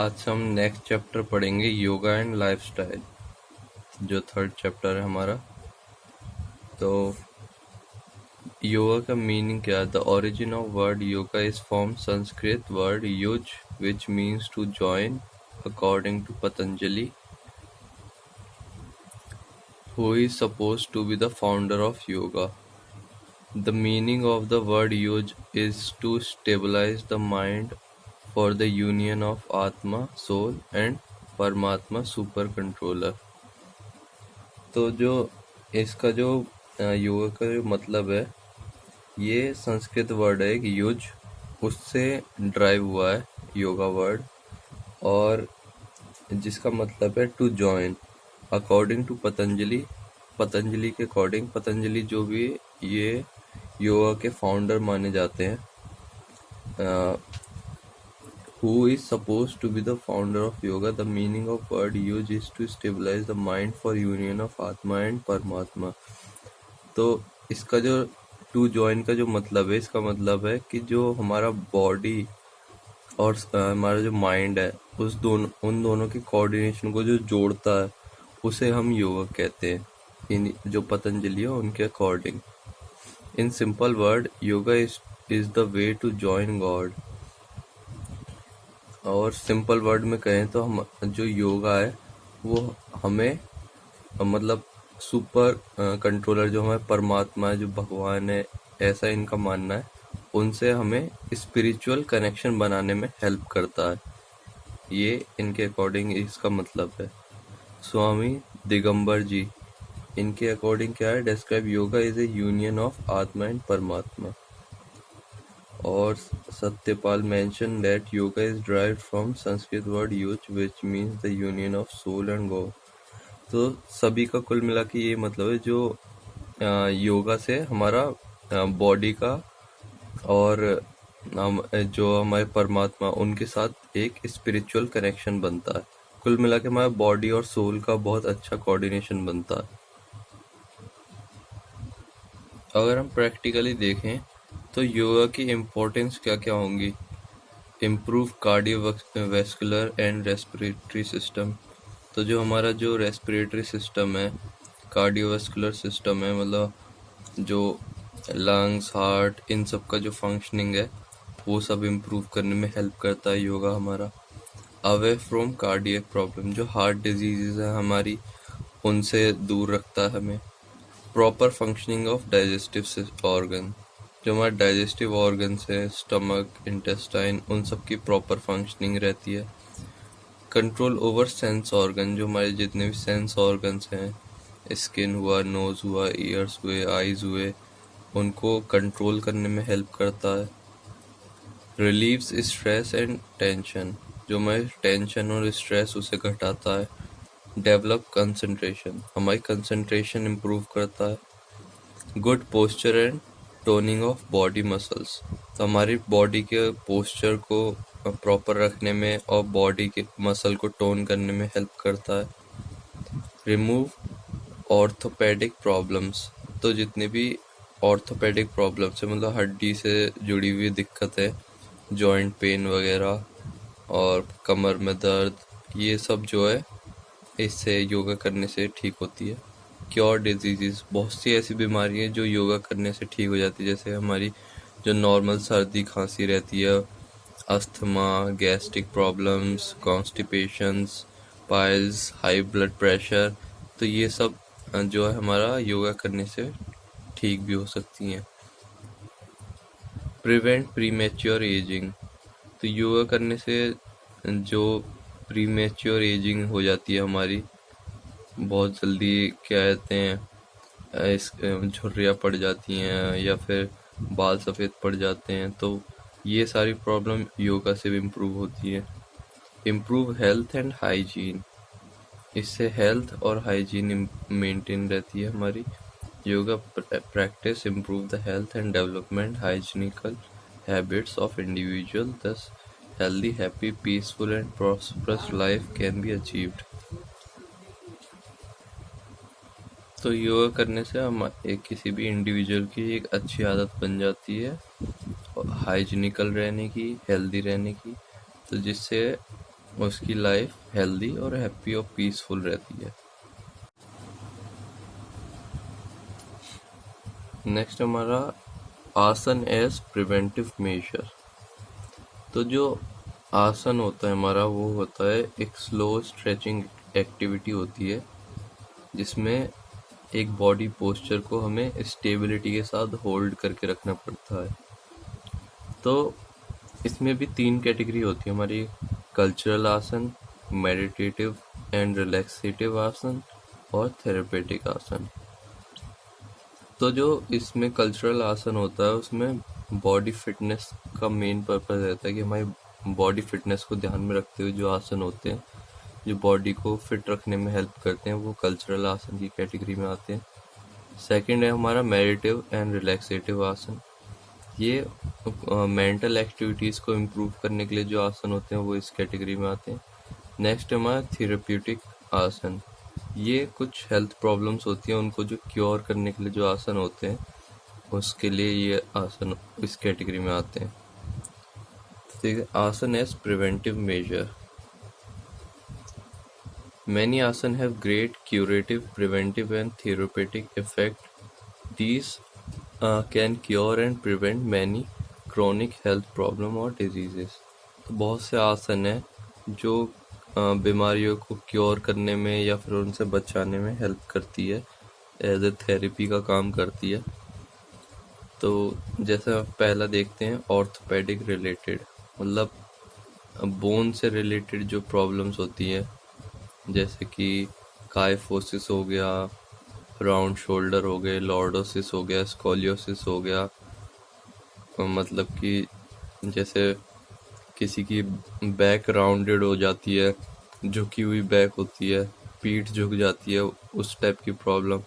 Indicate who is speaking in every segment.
Speaker 1: आज हम next chapter पढ़ेंगे योगा एंड लाइफस्टाइल, जो थर्ड चैप्टर है हमारा। तो योगा का मीनिंग क्या है? The origin of word yoga is from Sanskrit word yuj which means to join, according to Patanjali, who is supposed to be the founder of yoga. The meaning of the word yuj is to stabilize the mind for the union of Atma, soul and Paramatma, super controller. तो जो इसका जो योगा का जो मतलब है, ये Sanskrit word है कि युज, उससे ड्राइव हुआ है योगा वर्ड, और जिसका मतलब है to join, according to Patanjali, Patanjali के अकॉर्डिंग। पतंजलि जो भी ये योगा के फाउंडर माने जाते हैं, who is supposed to be the founder of yoga. The meaning of word used is to stabilize the mind for union of Atma and Paramatma. तो इसका जो टू जॉइन का जो मतलब है, इसका मतलब है कि जो हमारा बॉडी और हमारा जो माइंड है, उन दोनों की कोऑर्डिनेशन को जो जोड़ता है, उसे हम योगा कहते हैं, इन जो पतंजलि है उनके according. In simple word, yoga is the way to join God. और सिंपल वर्ड में कहें तो हम जो योगा है वो हमें मतलब सुपर कंट्रोलर, जो हमारे परमात्मा है, जो भगवान है, ऐसा इनका मानना है, उनसे हमें स्पिरिचुअल कनेक्शन बनाने में हेल्प करता है। ये इनके अकॉर्डिंग इसका मतलब है। स्वामी दिगंबर जी, इनके अकॉर्डिंग क्या है? Describe yoga is A union of आत्मा एंड परमात्मा। और Satyapal mentioned that yoga is derived from Sanskrit word yuj, which means the union of soul and God. तो सभी का कुल मिला के ये मतलब है, जो योगा से हमारा बॉडी का और जो हमारे परमात्मा, उनके साथ एक स्पिरिचुअल कनेक्शन बनता है। कुल मिला के हमारा बॉडी और सोल का बहुत अच्छा कोऑर्डिनेशन बनता है। अगर हम प्रैक्टिकली देखें तो योगा की इम्पोर्टेंस क्या क्या होंगी? Improve cardiovascular and respiratory system. तो जो हमारा जो रेस्पिरेटरी सिस्टम है, कार्डियोवैस्कुलर सिस्टम है, मतलब जो लंग्स, हार्ट, इन सब का जो फंक्शनिंग है, वो सब इम्प्रूव करने में हेल्प करता है योगा हमारा। अवे फ्रॉम कार्डियक प्रॉब्लम, जो हार्ट डिजीजेज है हमारी, उनसे दूर रखता है हमें। Proper functioning of digestive organ, जो हमारे डाइजेस्टिव ऑर्गन्स है, स्टमक, इंटेस्टाइन, उन सब की प्रॉपर फंक्शनिंग रहती है। कंट्रोल ओवर सेंस ऑर्गन, जो हमारे जितने भी सेंस ऑर्गन्स हैं, स्किन हुआ, नोज हुआ, ईयर्स हुए, आईज हुए, उनको कंट्रोल करने में हेल्प करता है। रिलीव्स स्ट्रेस एंड टेंशन, जो हमारे टेंशन और स्ट्रेस उसे घटाता है। डेवलप कंसंट्रेशन, हमारी कंसंट्रेशन इम्प्रूव करता है। Good posture and toning of body muscles, तो हमारी बॉडी के पोस्चर को प्रॉपर रखने में और बॉडी के मसल को टोन करने में हेल्प करता है। रिमूव ऑर्थोपेडिक प्रॉब्लम्स, तो जितने भी ऑर्थोपेडिक प्रॉब्लम्स है, मतलब हड्डी से जुड़ी हुई दिक्कत है, जॉइंट पेन वगैरह और कमर में दर्द, ये सब जो है इससे योगा करने से ठीक होती है। क्योर डिजीजेस, बहुत सी ऐसी बीमारी है जो योगा करने से ठीक हो जाती है, जैसे हमारी जो नॉर्मल सर्दी खांसी रहती है, asthma, gastric problems, constipations, piles, high blood pressure, तो ये सब जो है हमारा योगा करने से ठीक भी हो सकती हैं। प्रिवेंट प्रीमेच्योर एजिंग, तो योगा करने से जो प्रीमेच्योर एजिंग हो जाती है हमारी, बहुत जल्दी क्या कहते हैं, इस झुर्रियाँ पड़ जाती हैं या फिर बाल सफ़ेद पड़ जाते हैं, तो ये सारी प्रॉब्लम योगा से भी इम्प्रूव होती है। इम्प्रूव हेल्थ एंड हाइजीन, इससे हेल्थ और हाइजीन मेंटेन रहती है हमारी। Yoga practice improve the health and development hygienical habits of individual, thus healthy, happy, peaceful and prosperous life can be achieved. तो योगा करने से हम किसी भी इंडिविजुअल की एक अच्छी आदत बन जाती है हाइजीनिकल रहने की, हेल्दी रहने की, तो जिससे उसकी लाइफ हेल्दी और हैप्पी और पीसफुल रहती है। नेक्स्ट हमारा आसन एज प्रिवेंटिव मेजर। तो जो आसन होता है हमारा, वो होता है एक स्लो स्ट्रेचिंग एक्टिविटी होती है, जिसमें एक बॉडी पोस्चर को हमें स्टेबिलिटी के साथ होल्ड करके रखना पड़ता है। तो इसमें भी 3 कैटेगरी होती है हमारी: कल्चरल आसन, मेडिटेटिव एंड रिलैक्सेटिव आसन और थेरेपेटिक आसन। तो जो इसमें कल्चरल आसन होता है, उसमें बॉडी फिटनेस का मेन पर्पस रहता है कि हमारी बॉडी फिटनेस को ध्यान में रखते हुए जो आसन होते हैं, जो बॉडी को फिट रखने में हेल्प करते हैं, वो कल्चरल आसन की कैटेगरी में आते हैं। सेकंड है हमारा मेडिटेटिव एंड रिलैक्सेटिव आसन। ये मेंटल एक्टिविटीज़ को इम्प्रूव करने के लिए जो आसन होते हैं, वो इस कैटेगरी में आते हैं। नेक्स्ट हमारा थेरेप्यूटिक आसन। ये कुछ हेल्थ प्रॉब्लम्स होती हैं, उनको जो क्योर करने के लिए जो आसन होते हैं, उसके लिए ये आसन इस कैटेगरी में आते हैं। ठीक है, asana as preventive measure. Many asana have great curative, preventive and therapeutic effect. These can cure and prevent many chronic health problem और diseases. तो बहुत से आसन हैं जो बीमारियों को क्योर करने में या फिर उनसे बचाने में हेल्प करती है, एज ए थेरेपी का काम करती है। तो जैसे पहला देखते हैं ऑर्थोपेडिक रिलेटेड, मतलब बोन से रिलेटेड जो प्रॉब्लम्स होती है, जैसे कि काइफोसिस हो गया, राउंड शोल्डर हो गए, लॉर्डोसिस हो गया, स्कोलियोसिस हो गया। मतलब कि जैसे किसी की बैक राउंडेड हो जाती है, झुकी हुई बैक होती है, पीठ झुक जाती है, उस टाइप की प्रॉब्लम।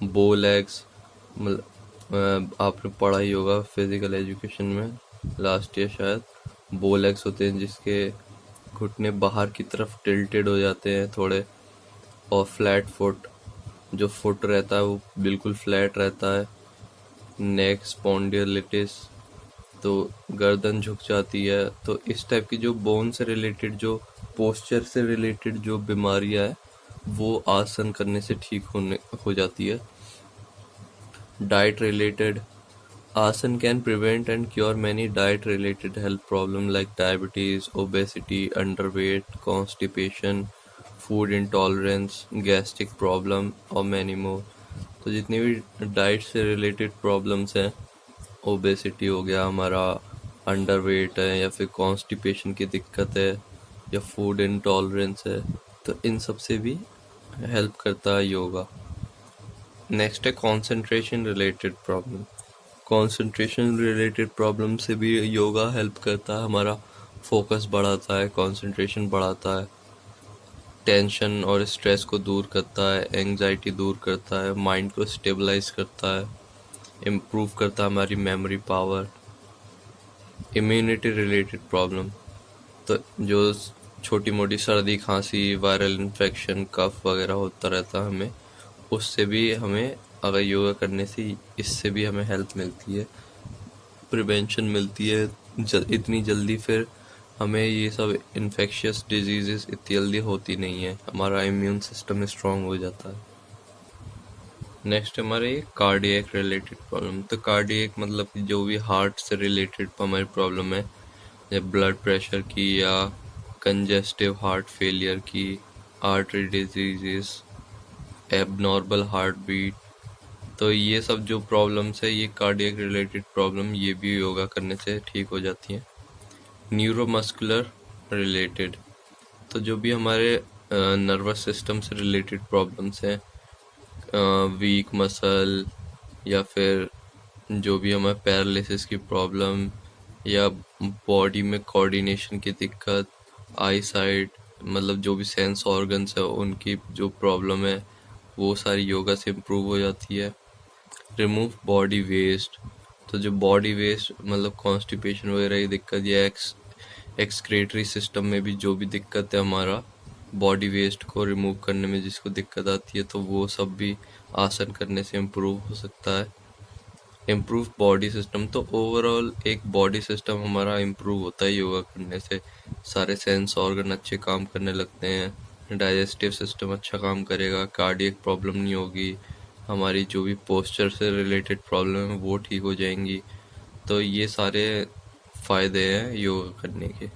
Speaker 1: बो लेग्स, मतलब आपने पढ़ा ही होगा फिजिकल एजुकेशन में लास्ट ईयर शायद, बो लेग्स होते हैं जिसके घुटने बाहर की तरफ टिल्टेड हो जाते हैं थोड़े, और फ्लैट फुट, जो फुट रहता है वो बिल्कुल फ्लैट रहता है। नेक स्पॉन्डिलोलिटिस, तो गर्दन झुक जाती है। तो इस टाइप की जो बोन से रिलेटेड, जो पोस्चर से रिलेटेड जो बीमारियां है, वो आसन करने से ठीक हो जाती है। डाइट रिलेटेड, आसन can prevent and cure many diet related health problem like diabetes, obesity, underweight, constipation, food intolerance, gastric problem और मैनी मोर। तो जितनी भी डाइट से रिलेटेड प्रॉब्लम्स हैं, ओबेसिटी हो गया हमारा, अंडरवेट है, या फिर कॉन्स्टिपेशन की दिक्कत है, या फूड इंटॉलरेंस है, तो इन सब से भी हेल्प करता है योगा। नेक्स्ट है concentration related problem. Concentration related problem से भी योगा हेल्प करता है, हमारा फोकस बढ़ाता है, कंसंट्रेशन बढ़ाता है, टेंशन और स्ट्रेस को दूर करता है, एंग्जाइटी दूर करता है, माइंड को स्टेबलाइज करता है, इम्प्रूव करता है हमारी memory power. Immunity related problem, तो जो छोटी मोटी सर्दी, खांसी, वायरल इन्फेक्शन, कफ वगैरह होता रहता है हमें, उससे भी हमें अगर योगा करने से इससे भी हमें हेल्प मिलती है, प्रिवेंशन मिलती है। इतनी जल्दी फिर हमें ये सब इन्फेक्शियस डिजीजेस इतनी जल्दी होती नहीं है, हमारा इम्यून सिस्टम स्ट्रांग हो जाता है। नेक्स्ट हमारे कार्डियक रिलेटेड प्रॉब्लम। तो कार्डियक मतलब कि जो भी हार्ट से रिलेटेड हमारी प्रॉब्लम है, या ब्लड प्रेशर की, या कंजेस्टिव हार्ट फेलियर की, artery diseases, abnormal heart beat, तो ये सब जो प्रॉब्लम्स है, ये कार्डियक रिलेटेड प्रॉब्लम, ये भी योगा करने से ठीक हो जाती हैं। न्यूरोमस्कुलर रिलेटेड, तो जो भी हमारे नर्वस सिस्टम से रिलेटेड प्रॉब्लम्स हैं, वीक मसल, या फिर जो भी हमारे पैरालिसिस की प्रॉब्लम, या बॉडी में कोऑर्डिनेशन की दिक्कत, आई साइट, मतलब जो भी सेंस ऑर्गन्स है उनकी जो प्रॉब्लम है, वो सारी योगा से इम्प्रूव हो जाती है। रिमूव बॉडी वेस्ट, तो जो बॉडी वेस्ट मतलब कॉन्स्टिपेशन वगैरह की दिक्कत, या एक्सक्रीटरी सिस्टम में भी जो भी दिक्कत है, हमारा बॉडी वेस्ट को रिमूव करने में जिसको दिक्कत आती है, तो वो सब भी आसन करने से इम्प्रूव हो सकता है। इम्प्रूव बॉडी सिस्टम, तो ओवरऑल एक बॉडी सिस्टम हमारा इम्प्रूव होता है योगा करने से। सारे सेंस ऑर्गन अच्छे काम करने लगते हैं, डाइजेस्टिव सिस्टम अच्छा काम करेगा, कार्डियक प्रॉब्लम नहीं होगी, हमारी जो भी पोस्चर से रिलेटेड प्रॉब्लम है वो ठीक हो जाएंगी। तो ये सारे फायदे हैं योगा करने के।